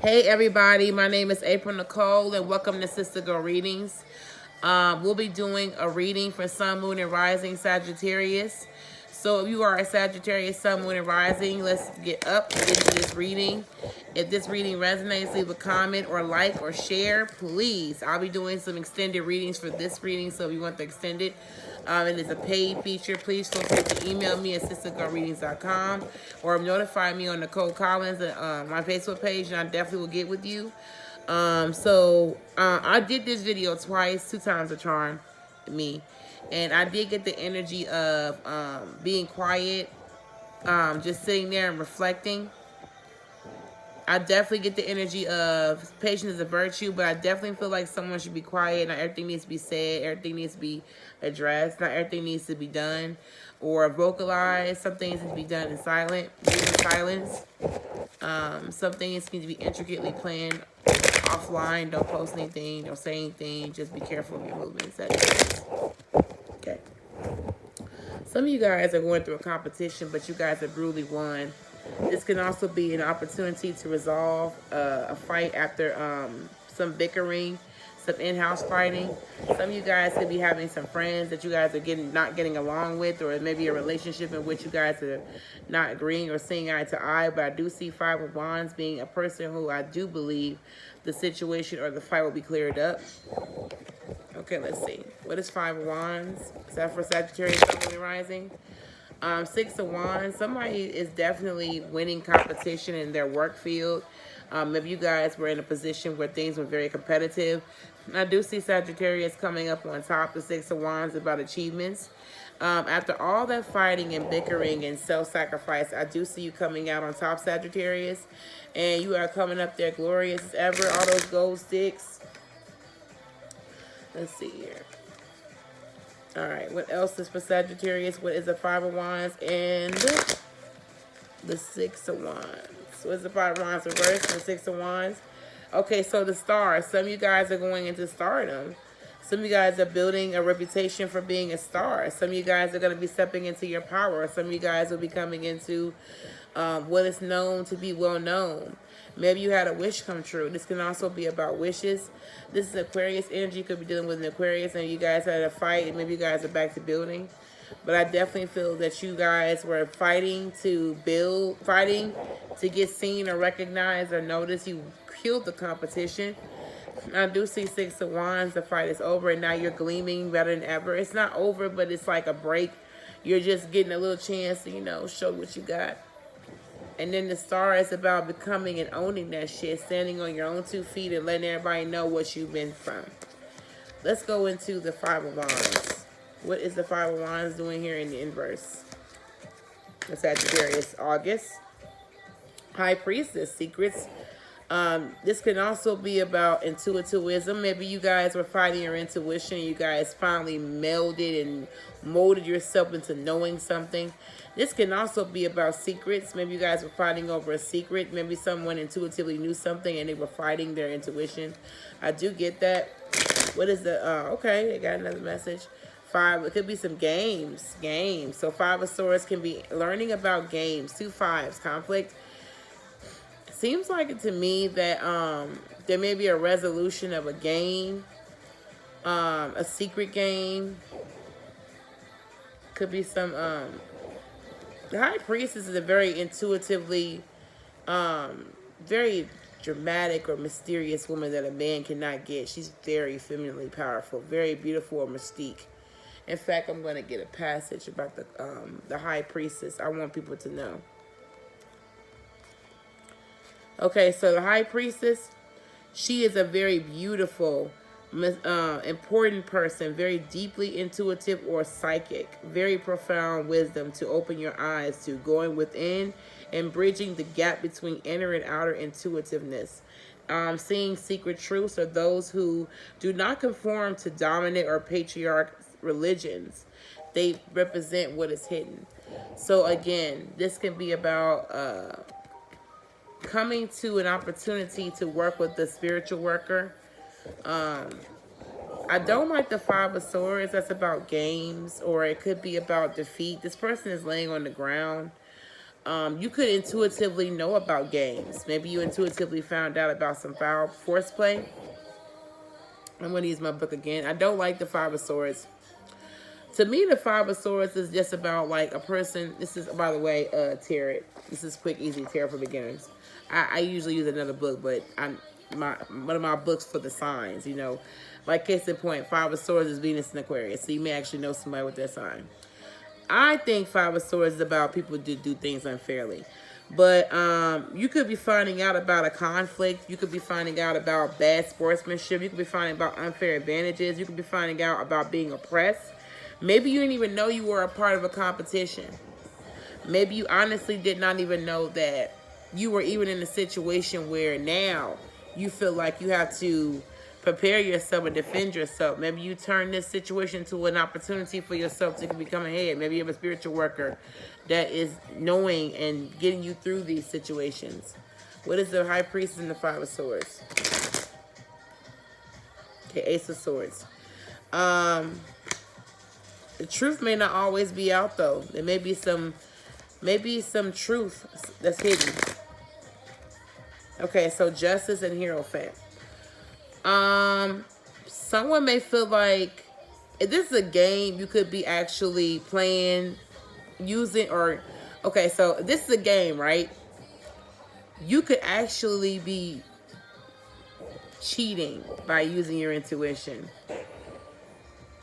Hey everybody, my name is April Nicole and welcome to Sister Girl Readings. We'll be doing a reading for Sun, Moon, and Rising Sagittarius. So if you are a Sagittarius, Sun, Moon, and Rising, let's get up and get into this reading. If this reading resonates, leave a comment or like or share, please. I'll be doing some extended readings for this reading, so if you want the extended, it is a paid feature. Please feel free to email me at sistergirlreadings.com or notify me on Nicole Collins, my Facebook page, and I definitely will get with you. I did this video twice, 2 times a charm, me. And I did get the energy of being quiet, just sitting there and reflecting. I definitely get the energy of patience is a virtue, but I definitely feel like someone should be quiet. Not everything needs to be said. Everything needs to be addressed. Not everything needs to be done or vocalized. Some things need to be done in silence. Some things need to be intricately planned offline. Don't post anything. Don't say anything. Just be careful of your movements. Okay. Some of you guys are going through a competition, but you guys have brutally won. This can also be an opportunity to resolve a fight after some bickering, some in-house fighting. Some of you guys could be having some friends that you guys are not getting along with, or maybe a relationship in which you guys are not agreeing or seeing eye to eye. But I do see Five of Wands being a person who I do believe the situation or the fight will be cleared up. Okay, let's see. What is Five of Wands? Is that for Sagittarius, Sun, Moon, and Rising? Six of Wands. Somebody is definitely winning competition in their work field. If you guys were in a position where things were very competitive, I do see Sagittarius coming up on top. The Six of Wands about achievements. After all that fighting and bickering and self-sacrifice, I do see you coming out on top, Sagittarius. And you are coming up there glorious as ever. All those gold sticks. Let's see here. All right, what else is for Sagittarius? What is the Five of Wands and the Six of Wands? What is the Five of Wands reversed and the Six of Wands? Okay, so the stars. Some of you guys are going into stardom. Some of you guys are building a reputation for being a star. Some of you guys are going to be stepping into your power. Some of you guys will be coming into what is known to be well known. Maybe you had a wish come true. This can also be about wishes. This is Aquarius energy. You could be dealing with an Aquarius and you guys had a fight and maybe you guys are back to building. But I definitely feel that you guys were fighting to build, fighting to get seen or recognized or noticed. You killed the competition. I do see Six of Wands. The fight is over and now you're gleaming better than ever. It's not over, but it's like a break. You're just getting a little chance to, show what you got. And then the star is about becoming and owning that shit, standing on your own 2 feet and letting everybody know what you've been from. Let's go into the Five of Wands. What is the Five of Wands doing here in the inverse? The Sagittarius, August. High Priestess, secrets. This can also be about intuitivism. Maybe you guys were fighting your intuition. You guys finally melded and molded yourself into knowing something. This can also be about secrets. Maybe you guys were fighting over a secret. Maybe someone intuitively knew something and they were fighting their intuition. I do get that. What is the, okay, I got another message. 5, it could be some games. So 5 of Swords can be learning about games. 2 5s, conflict. Seems like it to me that there may be a resolution of a game, a secret game. Could be some, the High Priestess is a very intuitively, very dramatic or mysterious woman that a man cannot get. She's very femininely powerful, very beautiful or mystique. In fact, I'm going to get a passage about the High Priestess. I want people to know. Okay, so the High Priestess, she is a very beautiful, important person, very deeply intuitive or psychic, very profound wisdom to open your eyes to, going within and bridging the gap between inner and outer intuitiveness. Seeing secret truths are those who do not conform to dominant or patriarch religions. They represent what is hidden. So again, this can be about coming to an opportunity to work with the spiritual worker. I don't like the Five of Swords. That's about games, or it could be about defeat. This person is laying on the ground. You could intuitively know about games. Maybe you intuitively found out about some foul force play. I'm going to use my book again. I don't like the Five of Swords. To me, the Five of Swords is just about like a person. This is, by the way, tarot. This is quick, easy tarot for beginners. I usually use another book, but one of my books for the signs, you know. Like case in point, Five of Swords is Venus and Aquarius. So you may actually know somebody with their sign. I think Five of Swords is about people who do things unfairly. But you could be finding out about a conflict. You could be finding out about bad sportsmanship. You could be finding about unfair advantages. You could be finding out about being oppressed. Maybe you didn't even know you were a part of a competition. Maybe you honestly did not even know that you were even in a situation where now you feel like you have to prepare yourself and defend yourself. Maybe you turn this situation to an opportunity for yourself to become ahead. Maybe you have a spiritual worker that is knowing and getting you through these situations. What is the High Priestess and the Five of Swords? Okay, Ace of Swords. The truth may not always be out though. There may be some truth that's hidden. Okay, so Justice and Hierophant. Someone may feel like if this is a game you could be actually playing, using, or okay, so this is a game, right? You could actually be cheating by using your intuition.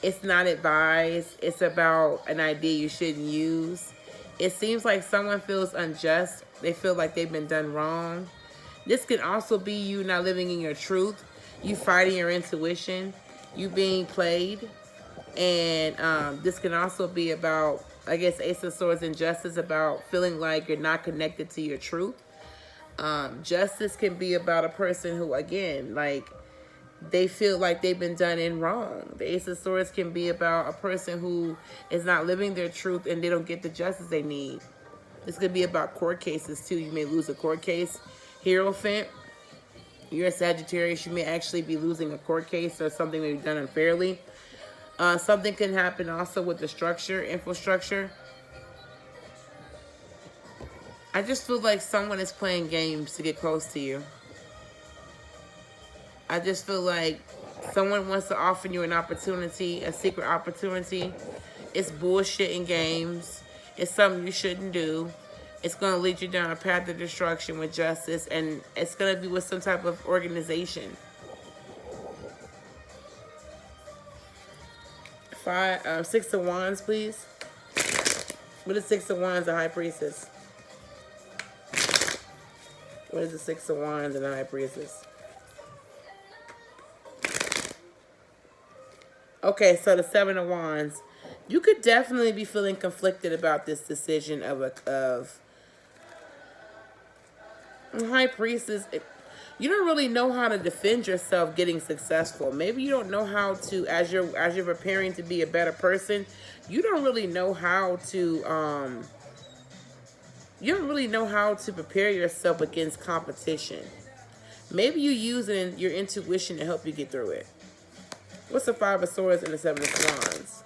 It's not advised. It's about an idea you shouldn't use. It seems like someone feels unjust. They feel like they've been done wrong. This can also be you not living in your truth. You fighting your intuition. You being played. And this can also be about, I guess, Ace of Swords and Justice, about feeling like you're not connected to your truth. Justice can be about a person who, again, like, they feel like they've been done in wrong. The Ace of Swords can be about a person who is not living their truth and they don't get the justice they need. This could be about court cases too. You may lose a court case. Hierophant, you're a Sagittarius. You may actually be losing a court case or something may be done unfairly. Something can happen also with the structure, infrastructure. I just feel like someone is playing games to get close to you. I just feel like someone wants to offer you an opportunity, a secret opportunity. It's bullshit in games. It's something you shouldn't do. It's going to lead you down a path of destruction with justice, and it's going to be with some type of organization. Six of Wands, please. What is Six of Wands, the High Priestess? What is the Six of Wands and the High Priestess? Okay, so the Seven of Wands. You could definitely be feeling conflicted about this decision of High Priestess. You don't really know how to defend yourself getting successful. Maybe you don't know how to, as you're preparing to be a better person, you don't really know how to prepare yourself against competition. Maybe you're using your intuition to help you get through it. What's the Five of Swords and the Seven of Wands?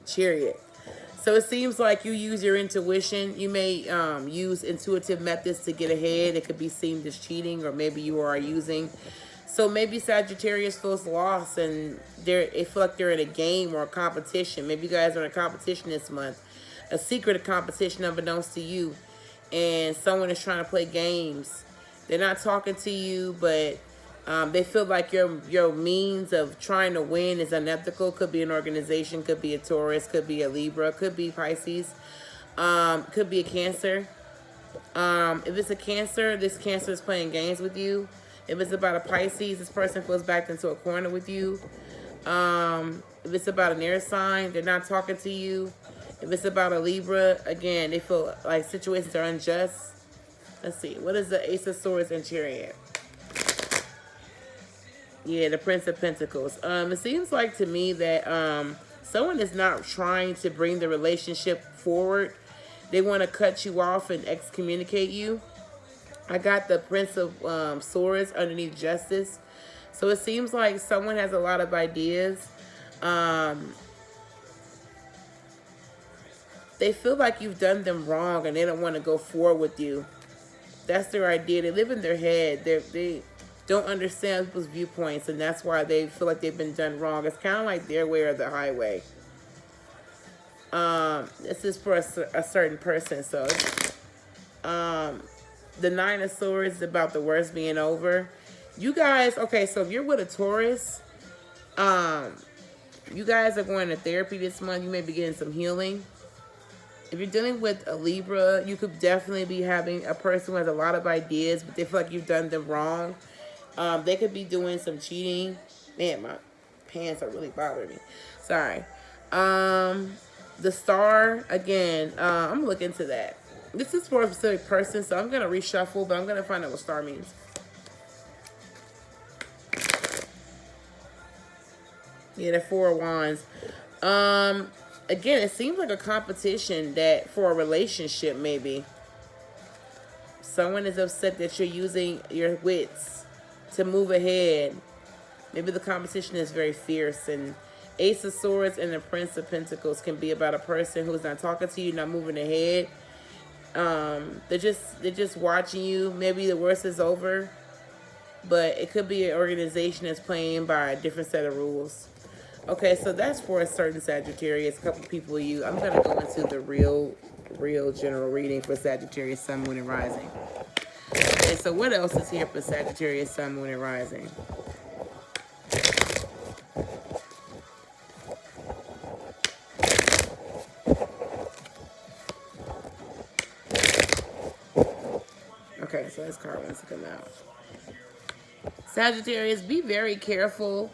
Chariot. So it seems like you use your intuition. You may use intuitive methods to get ahead. It could be seen as cheating, or maybe you are using. So maybe Sagittarius feels lost and they feel like they're in a game or a competition. Maybe you guys are in a competition this month. A secret competition unbeknownst to you. And someone is trying to play games. They're not talking to you, but they feel like your means of trying to win is unethical. Could be an organization, could be a Taurus, could be a Libra, could be Pisces, could be a Cancer. If it's a Cancer, this Cancer is playing games with you. If it's about a Pisces, this person feels backed into a corner with you. If it's about an air sign, they're not talking to you. If it's about a Libra, again, they feel like situations are unjust. Let's see. What is the Ace of Swords and Chariot? Yeah, the Prince of Pentacles. It seems like to me that someone is not trying to bring the relationship forward. They want to cut you off and excommunicate you. I got the Prince of Swords underneath Justice. So it seems like someone has a lot of ideas. They feel like you've done them wrong and they don't want to go forward with you. That's their idea. They live in their head. They don't understand people's viewpoints, and that's why they feel like they've been done wrong. It's kind of like their way or the highway. This is for a certain person. So the Nine of Swords is about the worst being over. You guys, okay, so if you're with a Taurus, you guys are going to therapy this month. You may be getting some healing. If you're dealing with a Libra, you could definitely be having a person who has a lot of ideas, but they feel like you've done them wrong. They could be doing some cheating. Man, my pants are really bothering me. Sorry. The Star, again, I'm going to look into that. This is for a specific person, so I'm going to reshuffle, but I'm going to find out what Star means. Yeah, the Four of Wands. Again, it seems like a competition that for a relationship, maybe. Someone is upset that you're using your wits to move ahead. Maybe the competition is very fierce. And Ace of Swords and the Prince of Pentacles can be about a person who's not talking to you, not moving ahead. They're just watching you. Maybe the worst is over. But it could be an organization that's playing by a different set of rules. Okay, so that's for a certain Sagittarius, a couple people of you. I'm going to go into the real general reading for Sagittarius, Sun, Moon, and Rising. Okay, so what else is here for Sagittarius, Sun, Moon, and Rising? Okay, so this card wants to come out. Sagittarius, be very careful.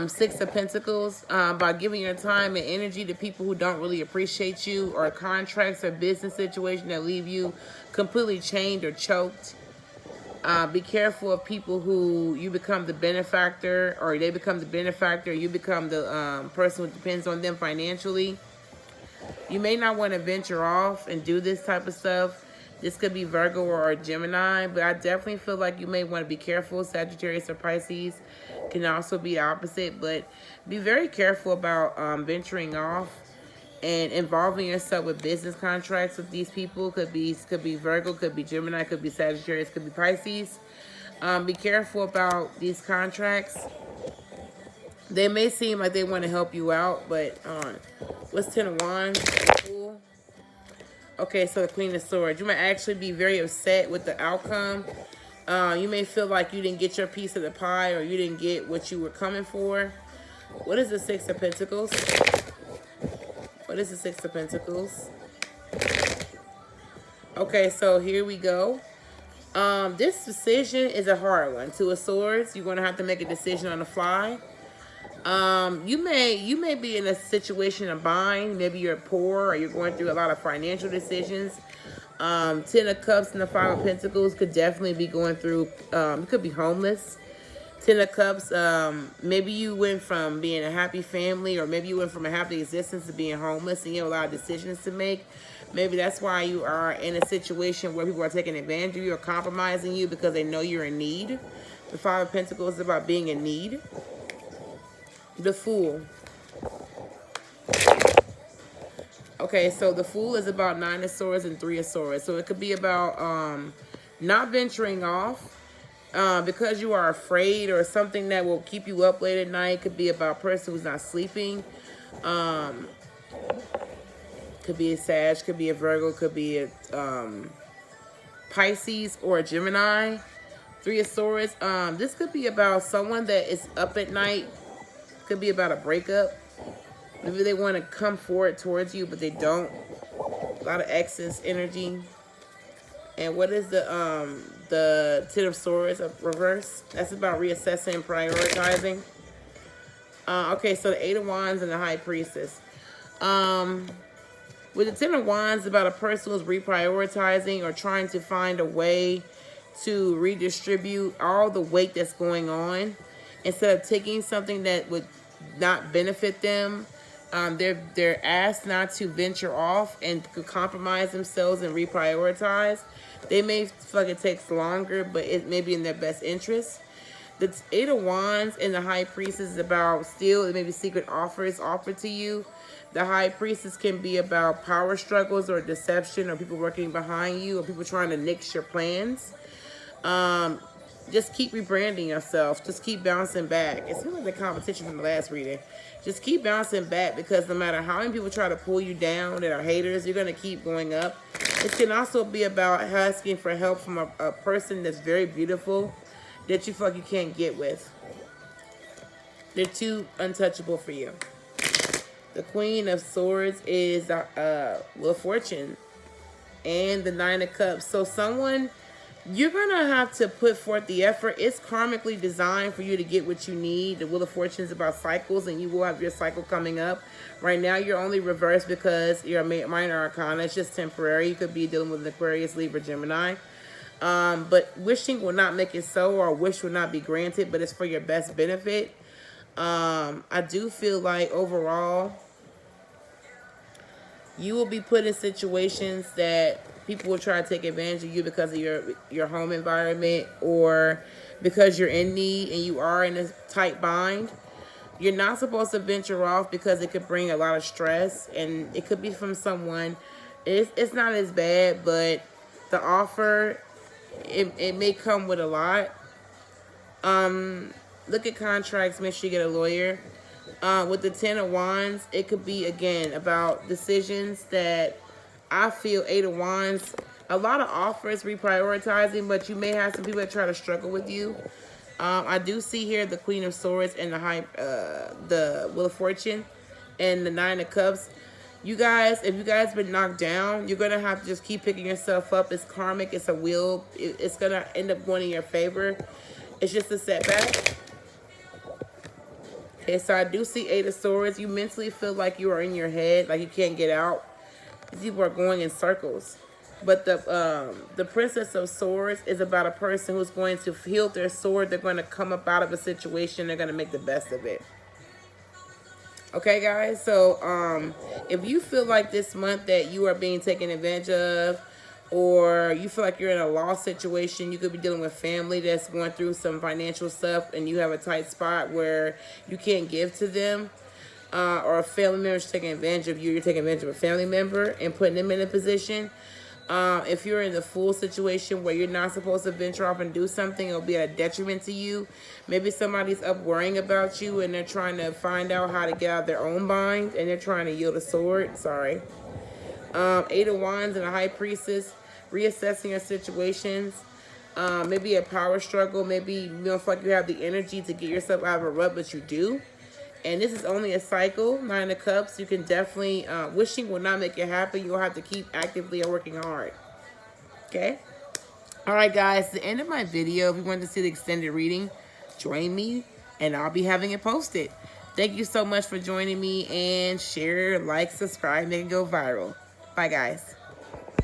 Six of Pentacles, by giving your time and energy to people who don't really appreciate you, or contracts or business situations that leave you completely chained or choked. Be careful of people who you become the benefactor, or they become the benefactor, you become the person who depends on them financially. You may not want to venture off and do this type of stuff. This could be Virgo or Gemini, but I definitely feel like you may want to be careful. Sagittarius or Pisces can also be opposite, but be very careful about venturing off and involving yourself with business contracts with these people. Could be Virgo, could be Gemini, could be Sagittarius, could be Pisces. Be careful about these contracts. They may seem like they want to help you out, but what's Ten of Wands? Cool. Okay, so the Queen of Swords. You might actually be very upset with the outcome. You may feel like you didn't get your piece of the pie, or you didn't get what you were coming for. What is the Six of Pentacles? What is the Six of Pentacles? Okay, so here we go. This decision is a hard one. Two of Swords. You're going to have to make a decision on the fly. You may be in a situation of bind. Maybe you're poor, or you're going through a lot of financial decisions. Ten of Cups and the Five of Pentacles could definitely be going through, you could be homeless. Ten of Cups, maybe you went from being a happy family, or maybe you went from a happy existence to being homeless, and you have a lot of decisions to make. Maybe that's why you are in a situation where people are taking advantage of you or compromising you because they know you're in need. The Five of Pentacles is about being in need. The Fool. Okay, so the Fool is about Nine of Swords and Three of Swords. So it could be about not venturing off because you are afraid, or something that will keep you up late at night. It could be about a person who's not sleeping. Could be a Sag, could be a Virgo, could be a Pisces or a Gemini. Three of Swords. This could be about someone that is up at night. Could be about a breakup. Maybe they want to come forward towards you, but they don't. A lot of excess energy. And what is the Ten of Swords of reverse? That's about reassessing, prioritizing. Okay, so the Eight of Wands and the High Priestess. With the Ten of Wands, about a person who's reprioritizing or trying to find a way to redistribute all the weight that's going on. Instead of taking something that would not benefit them, they're asked not to venture off and compromise themselves and reprioritize. They may feel like it takes longer, but it may be in their best interest. The Eight of Wands and the High Priestess is about still maybe secret offers offered to you. The High Priestess can be about power struggles or deception, or people working behind you, or people trying to nix your plans. Just keep rebranding yourself. Just keep bouncing back. It's really the competition from the last reading. Just keep bouncing back, because no matter how many people try to pull you down that are haters, you're going to keep going up. It can also be about asking for help from a person that's very beautiful that you feel like you can't get with. They're too untouchable for you. The Queen of Swords is Wheel of Fortune and the Nine of Cups. So someone, you're going to have to put forth the effort. It's karmically designed for you to get what you need. The Wheel of Fortune is about cycles, and you will have your cycle coming up. Right now, you're only reversed because you're a minor arcana. It's just temporary. You could be dealing with an Aquarius, Libra, Gemini. But wishing will not make it so, or wish will not be granted, but it's for your best benefit. I do feel like overall, you will be put in situations that people will try to take advantage of you because of your home environment, or because you're in need and you are in a tight bind. You're not supposed to venture off because it could bring a lot of stress, and it could be from someone. It's not as bad, but the offer, it may come with a lot. Look at contracts. Make sure you get a lawyer. With the Ten of Wands, it could be, again, about decisions that I feel. Eight of Wands, a lot of offers, reprioritizing, but you may have some people that try to struggle with you. I do see here the Queen of Swords and the Wheel of Fortune and the Nine of Cups. You guys, if you guys been knocked down, you're going to have to just keep picking yourself up. It's karmic. It's a wheel. It's going to end up going in your favor. It's just a setback. Okay, so I do see Eight of Swords. You mentally feel like you are in your head, like you can't get out. These people are going in circles. But the Princess of Swords is about a person who's going to wield their sword. They're going to come up out of a situation. They're going to make the best of it. Okay, guys? So if you feel like this month that you are being taken advantage of, or you feel like you're in a lost situation, you could be dealing with family that's going through some financial stuff, and you have a tight spot where you can't give to them, or a family member is taking advantage of you. You're taking advantage of a family member and putting them in a position. If you're in the full situation where you're not supposed to venture off and do something, it'll be at a detriment to you. Maybe somebody's up worrying about you, and they're trying to find out how to get out of their own bind, and they're trying to yield a sword. Sorry. Eight of Wands and a High Priestess, reassessing your situations. Maybe a power struggle. Maybe you don't feel like you have the energy to get yourself out of a rut, but you do. And this is only a cycle. Nine of Cups. You can definitely, wishing will not make it happen. You'll have to keep actively working hard. Okay? All right, guys. The end of my video. If you want to see the extended reading, join me, and I'll be having it posted. Thank you so much for joining me, and share, like, subscribe, make it go viral. Bye, guys.